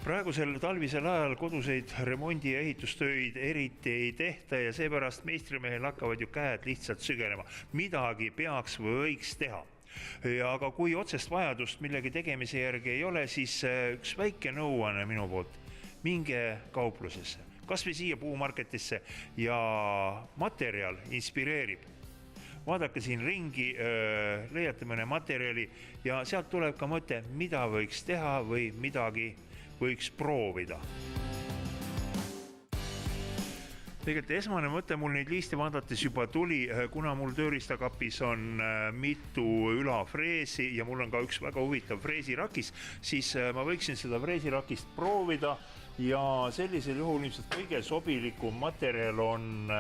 Praegusel talvisel ajal koduseid remondi- ja ehitustöid eriti ei tehta ja seepärast meistrimehel hakkavad ju käed lihtsalt sügenema. Midagi peaks või võiks teha. Aga kui otsest vajadust millegi tegemise järgi ei ole, siis üks väike nõuanne minu poolt. Minge kauplusesse, kas või siia puumarketisse ja materjal inspireerib. Vaadake siin ringi, leiate mõne materjali ja sealt tuleb ka mõte, mida võiks teha või midagi võiks proovida. Tegelikult esmane mõte mul neid liiste vaadates juba tuli, kuna mul tööriistakapis on mitu ülafreesi ja mul on ka üks väga huvitav freesirakis, siis ma võiksin seda freesirakist proovida ja sellisel juhul ilmselt kõige sobilikum materjal on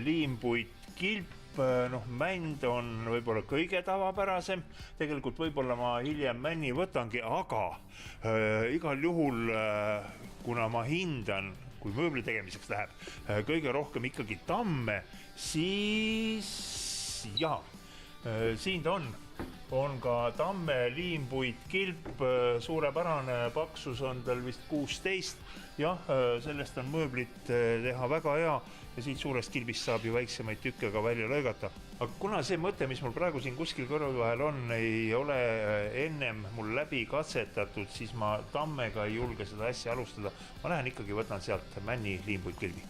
liimpuit kilp. Mänd on võib-olla kõige tavapärasem, tegelikult võib-olla ma hiljem männi võtangi, aga igal juhul, kuna ma hindan, kui mööbli tegemiseks läheb, kõige rohkem ikkagi tamme, siis siin ta on ka tamme liimpuit kilp, suurepärane paksus on tal vist 16, sellest on mööblit teha väga hea ja siit suurest kilbist saab ju väiksemaid tükke ka välja lõigata. Aga kuna see mõte, mis mul praegu siin kuskil kõrval vahel on, ei ole ennem mul läbi katsetatud, siis ma tammega ei julge seda asja alustada. Ma lähen ikkagi võtan sealt männi liimpuit kilbi.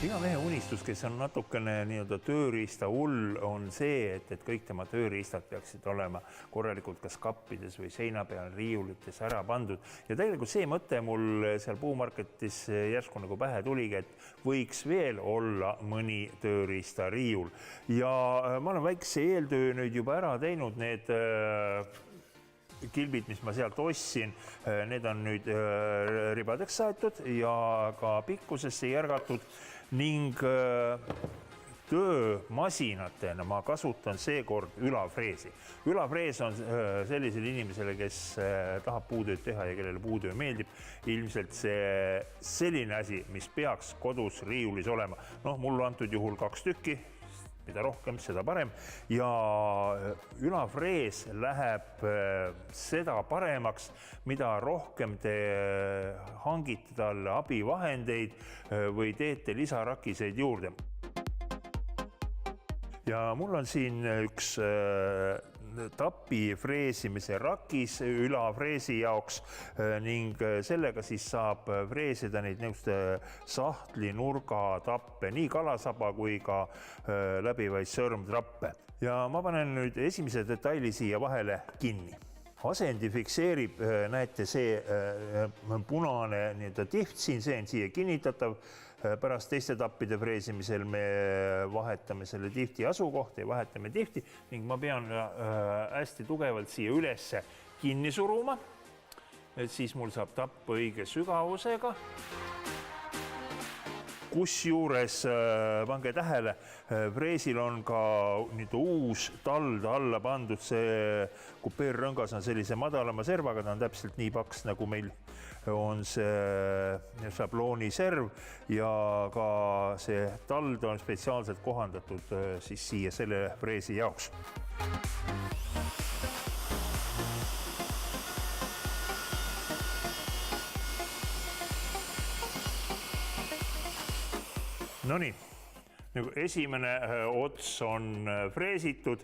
Iga mehe unistus, kes on natukene tööriista hull, on see, et kõik tema tööriistad peaksid olema korralikult kas kappides või seina peal riiulites ära pandud. Ja tegelikult see mõte mul seal puumarketis järsku nagu pähe tuligi, et võiks veel olla mõni tööriista riiul. Ja ma olen väikse eeltöö nüüd juba ära teinud, need kilbid, mis ma sealt ostsin, need on nüüd ribadeks saetud ja ka pikkusesse järgatud ning töömasinatena ma kasutan seekord ülafreesi. Ülafrees on sellisele inimesele, kes tahab puutööd teha ja kellele puutöö meeldib. Ilmselt see selline asi, mis peaks kodus riiulis olema. Mul antud juhul 2 tükki. Mida rohkem, seda parem. Ja ülafrees läheb seda paremaks, mida rohkem te hangite talle abivahendeid või teete lisarakiseid juurde. Ja mul on siin üks tapi freesimise rakis ülafreesi jaoks ning sellega siis saab freesida neid sahtli nurga tappe, nii kalasaba kui ka läbivaid sõrmtrappe. Ja ma panen nüüd esimese detaili siia vahele kinni. Asendi fikseerib, näete see punane tiht siin, see on siia kinnitatav. Pärast teiste tappide freesimisel me vahetame selle tihti asukohta ja vahetame tihti ning ma pean hästi tugevalt siia ülesse kinni suruma, et siis mul saab tapp õige sügavusega. Kusjuures, pange tähele, freesil on ka uus tald alla pandud, see kupeerrõngas on sellise madalama servaga, ta on täpselt nii paks, nagu meil on see šablooni serv ja ka see tald on spetsiaalselt kohandatud siis siia selle freesi jaoks. Nonii, esimene ots on freesitud,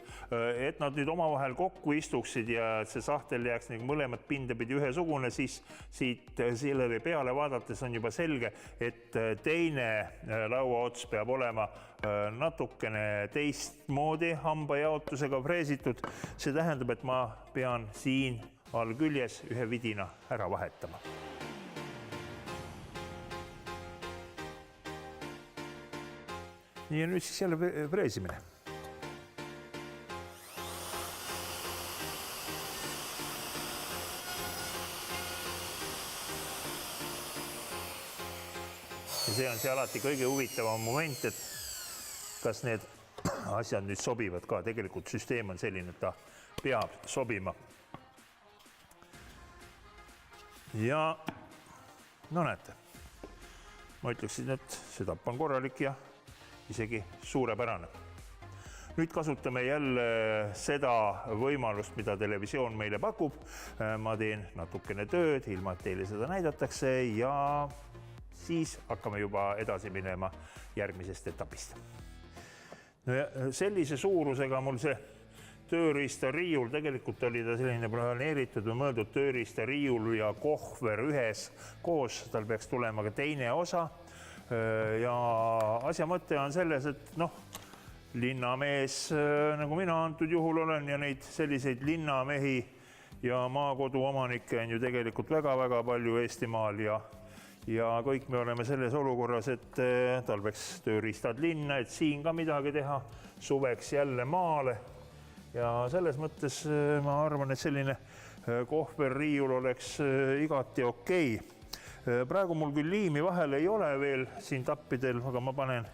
et nad nüüd omavahel kokku istuksid ja see sahtel jääks mõlemad pindapidi ühesugune, siis siit sellele peale vaadates on juba selge, et teine lauaots peab olema natukene teistmoodi hambajaotusega freesitud. See tähendab, et ma pean siin all küljes ühe vidina ära vahetama. Ja nüüd siis jälle freesimine. Ja see on see alati kõige huvitavam moment, et kas need asjad nüüd sobivad ka. Tegelikult süsteem on selline, et ta peab sobima. Ja no näete, ma ütleksin, et see tapp on korralik ja isegi suurepärane. Nüüd kasutame jälle seda võimalust, mida televisioon meile pakub. Ma teen natukene tööd, ilma et teile seda näidatakse ja siis hakkame juba edasi minema järgmisest etapist. Sellise suurusega mul see tööriistariiul, tegelikult oli ta selline planeeritud või mõeldud tööriistariiul ja kohver ühes koos, tal peaks tulema ka teine osa. Ja asja mõte on selles, et linnamees, nagu mina antud juhul olen ja neid selliseid linnamehi ja maakodu omanikke on ju tegelikult väga-väga palju Eestimaal ja kõik me oleme selles olukorras, et talveks tööriistad linna, et siin ka midagi teha, suveks jälle maale. Ja selles mõttes ma arvan, et selline kohverriiul oleks igati okei. Praegu mul küll liimi vahel ei ole veel siin tappidel, aga ma panen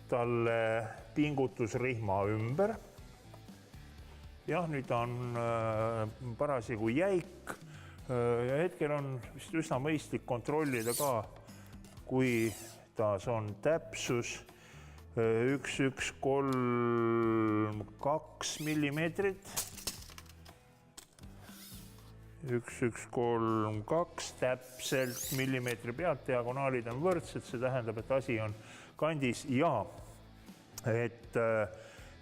talle pingutusrihma ümber. Jah, nüüd on parasjagu jäik ja hetkel on vist üsna mõistlik kontrollida ka, kui taas on täpsus 1,132 millimeetrit. 1,132 täpselt millimeetri pealt, diagonaalid on võrdsed, see tähendab, et asi on kandis ja et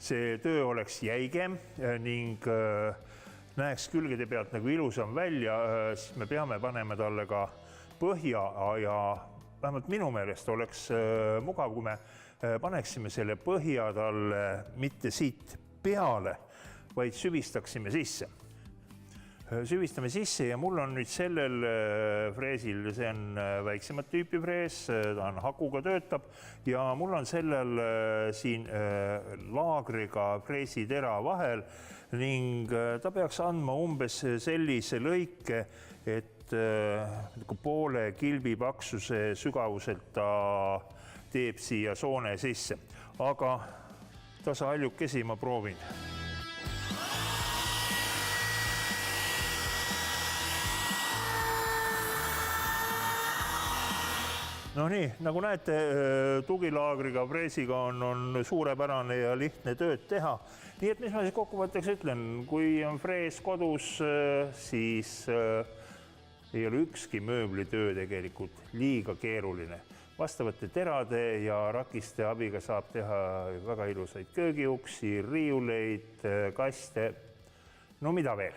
see töö oleks jäigem ning näeks külgede pealt nagu ilusam välja, siis me peame panema talle ka põhja ja vähemalt minu meelest oleks mugav, kui me paneksime selle põhja talle mitte siit peale, vaid süvistaksime sisse. Süvistame sisse ja mul on nüüd sellel freesil, see on väiksemat tüüpi frees, ta on hakuga töötab ja mul on sellel siin laagriga freesitera vahel ning ta peaks andma umbes sellise lõike, et poole kilbi paksuse sügavuselt ta teeb siia soone sisse, aga tasa haljukesi ma proovin. No nii, nagu näete, tugilaagriga freesiga on suurepärane ja lihtne tööd teha. Nii et mis ma siis kokkuvõtteks ütlen, kui on frees kodus, siis ei ole ükski mööblitöö tegelikult liiga keeruline. Vastavate terade ja rakiste abiga saab teha väga ilusaid köögiuksi, riiuleid, kaste, no mida veel.